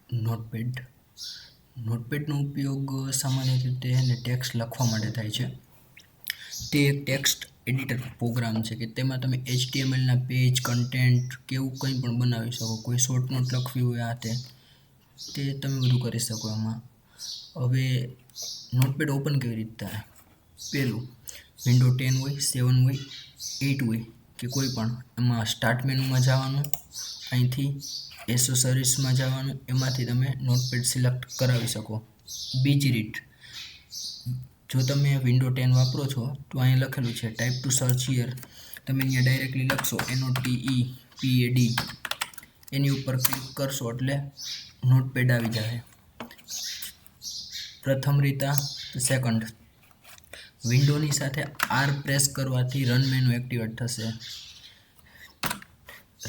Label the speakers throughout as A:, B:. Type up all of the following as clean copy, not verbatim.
A: Notepad. નોટપેડનો ઉપયોગ સામાન્ય રીતે ટેક્સ્ટ લખવા માટે થાય છે. તે એક ટેક્સ્ટ એડિટર પ્રોગ્રામ છે કે તેમાં તમે HTMLના પેજ, કન્ટેન્ટ કે એવું કંઈ પણ બનાવી શકો. કોઈ શોર્ટ નોટ લખવી હોય તે તમે બધું કરી શકો એમાં. હવે નોટપેડ ઓપન કેવી રીતે થાય? પહેલું, વિન્ડો 10 હોય, 7 હોય, 8 હોય કે કોઈ પણ, એમાં સ્ટાર્ટ મેનુમાં જવાનું, અહીંથી એસેસરીઝમાં જવાનું, એમાંથી તમે નોટપેડ સિલેક્ટ કરાવી શકો. બીજી રીત, જો તમે વિન્ડો 10 વાપરો છો તો અહીંયા લખેલું છે ટાઈપ ટુ સર્ચ હિયર, તમે અહીંયા ડાયરેક્ટલી લખશો NOTEPAD, એની ઉપર ક્લિક કરશો એટલે નોટપેડ આવી જાય. પ્રથમ રીત. સેકન્ડ, વિન્ડોની સાથે R પ્રેસ કરવાથી રન મેનુ એક્ટિવેટ થશે.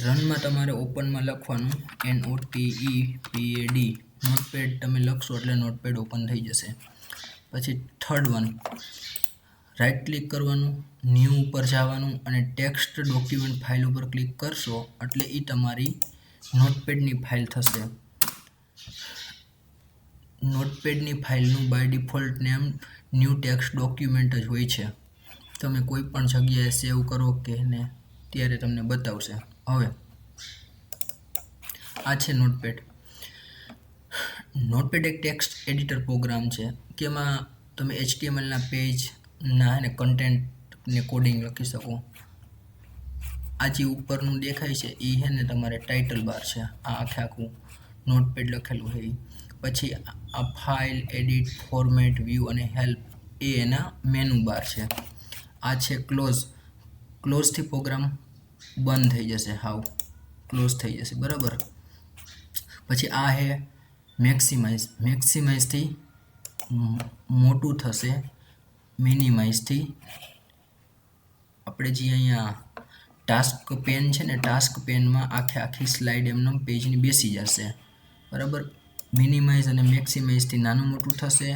A: રનમાં તમારે ઓપનમાં લખવાનું NOTEPAD, નોટપેડ તમે લખશો એટલે નોટપેડ ઓપન થઈ જશે. પછી થર્ડ વન, રાઈટ ક્લિક કરવાનું, ન્યૂ ઉપર જવાનું અને ટેક્સ્ટ ડોક્યુમેન્ટ ફાઇલ ઉપર ક્લિક કરશો એટલે એ તમારી નોટપેડની ફાઇલ થશે. નોટપેડની ફાઇલનું by default name new text document જ હોય છે. તમે કોઈ પણ જગ્યાએ સેવ કરો કે ને ત્યારે તમને બતાવશે. હવે આ છે નોટપેડ. નોટપેડ એક ટેક્સ્ટ એડિટર પ્રોગ્રામ છે કે એમાં તમે HTMLના પેજના અને કન્ટેન્ટને કોડિંગ લખી શકો. આ જે ઉપરનું દેખાય છે એ છે ને તમારે ટાઇટલ બાર છે. આ આખું નોટપેડ લખેલું છે. પછી આ ફાઇલ, એડિટ, ફોર્મેટ, વ્યૂ અને હેલ્પ એ એના મેનુ બાર છે. આ છે ક્લોઝ. ક્લોઝથી પ્રોગ્રામ બંધ થઈ જશે, ક્લોઝ થઈ જશે, બરાબર. પછી આ છે મેક્સિમાઇઝ. મેક્સિમાઇઝથી મોટું થશે, મિનિમાઇઝથી આપણે જે અહીંયા ટાસ્ક પેન છે ને, ટાસ્ક પેનમાં આખી સ્લાઇડ એમને પેજની બેસી જશે, બરાબર. મિનિમાઇઝ અને મેક્સિમાઇઝથી નાનું મોટું થશે.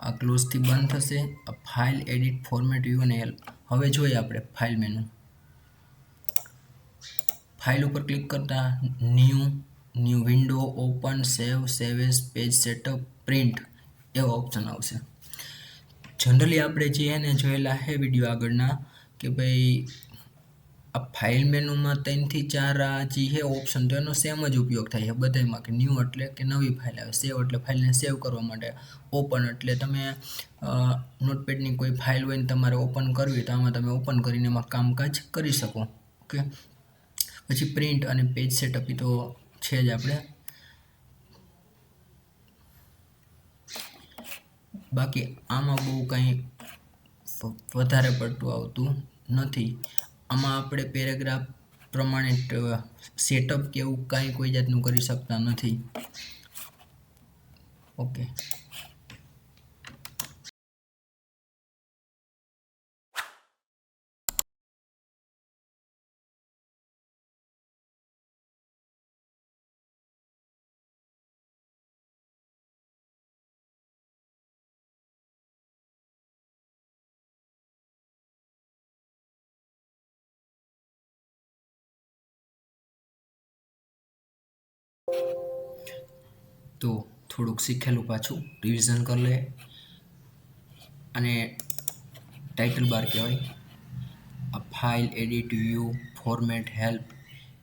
A: આ ક્લોઝથી બંધ થશે. આ ફાઇલ, એડિટ, ફોર્મેટ, વ્યૂ અને હેલ્પ. હવે જોઈએ આપણે ફાઇલ મેનુ. ફાઇલ ઉપર ક્લિક કરતા new window, open, save as, page setup, print એવા ઓપ્શન આવશે. જનરલી આપણે જે એને જોયેલા છે વિડીયો આગળના કે ભાઈ આ ફાઇલ મેનુમાં 3 થી 4 આ જે છે ઓપ્શન, તો એનો સેમ જ ઉપયોગ થાય છે બધામાં, કે ન્યૂ એટલે કે નવી ફાઇલ આવે, સેવ એટલે ફાઇલને સેવ કરવા માટે, ઓપન એટલે તમે નોટપેડની કોઈ ફાઇલ હોય ને તમારે ઓપન કરવી તો આમાં તમે ઓપન કરીને એમાં કામકાજ કરી શકો. ઓકે. પછી પ્રિન્ટ અને પેજ સેટઅપ એ તો છે જ આપણે. બાકી આમાં બહુ કંઈ વધારે પડતું આવતું નથી. આમાં આપણે પેરેગ્રાફ પ્રમાણે સેટઅપ કે એવું કાંઈ કોઈ જાતનું કરી શકતા નથી. ઓકે. તો થોડુંક શીખેલું પાછું રિવિઝન કરી લે. અને ટાઇટલ બાર કહેવાય. આ file, edit, view, format, help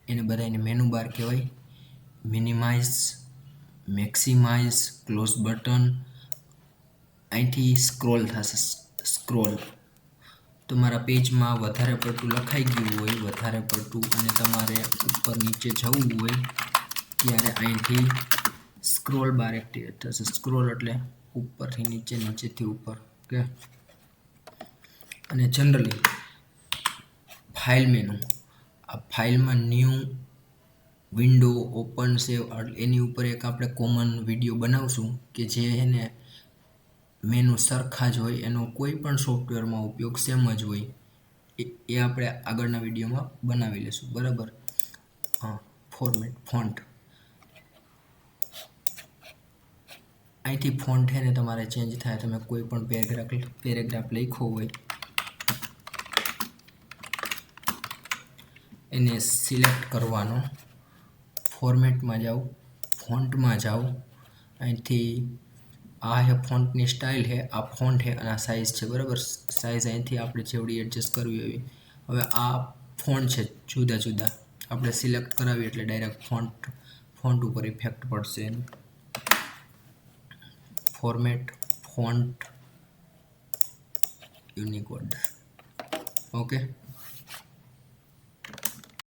A: એને બધાને મેનુ બાર કહેવાય. મિનિમાઇઝ, મેક્સિમાઇઝ, ક્લોઝ બટન, અહીંથી સ્ક્રોલ થશે. સ્ક્રોલ તમારા પેજમાં વધારે પડતું લખાઈ ગયું હોય, વધારે પડતું, અને તમારે ઉપર નીચે જવું હોય ત્યારે અહીંથી સ્ક્રોલ બાર એક્ટિવેટ થશે. સ્ક્રોલ એટલે ઉપરથી નીચે, નીચેથી ઉપર. ઓકે. અને જનરલી ફાઇલ મેનુ, આ ફાઇલમાં ન્યૂ, વિન્ડો, ઓપન, સેવ એની ઉપર એક આપણે કોમન વિડીયો બનાવશું કે જે એને મેનુ સરખા જ હોય, એનો કોઈ પણ સોફ્ટવેરમાં ઉપયોગ સેમ જ હોય. એ આપણે આગળના વિડીયોમાં બનાવી લઈશું, બરાબર. ફોર્મેટ, ફોન્ટ, અહીંથી ફોન્ટ છે ને તમારે ચેન્જ થાય. તમે કોઈ પણ પેરેગ્રાફ લખ્યો હોય એને સિલેક્ટ કરવાનો. ફોર્મેટમાં જાઓ, ફોન્ટમાં જાઓ, અહીંથી આ હે ફોન્ટની સ્ટાઇલ છે, આ ફોન્ટ છે અને આ સાઇઝ છે, બરાબર. સાઇઝ અહીંથી આપણે જેવડી એડજસ્ટ કરવી એવી. હવે આ ફોન્ટ છે જુદા જુદા, આપણે સિલેક્ટ કરાવીએ એટલે ડાયરેક્ટ ફોન્ટ ઉપર ઇફેક્ટ પડશે એનું. Format, font, Unicode. ઓકે.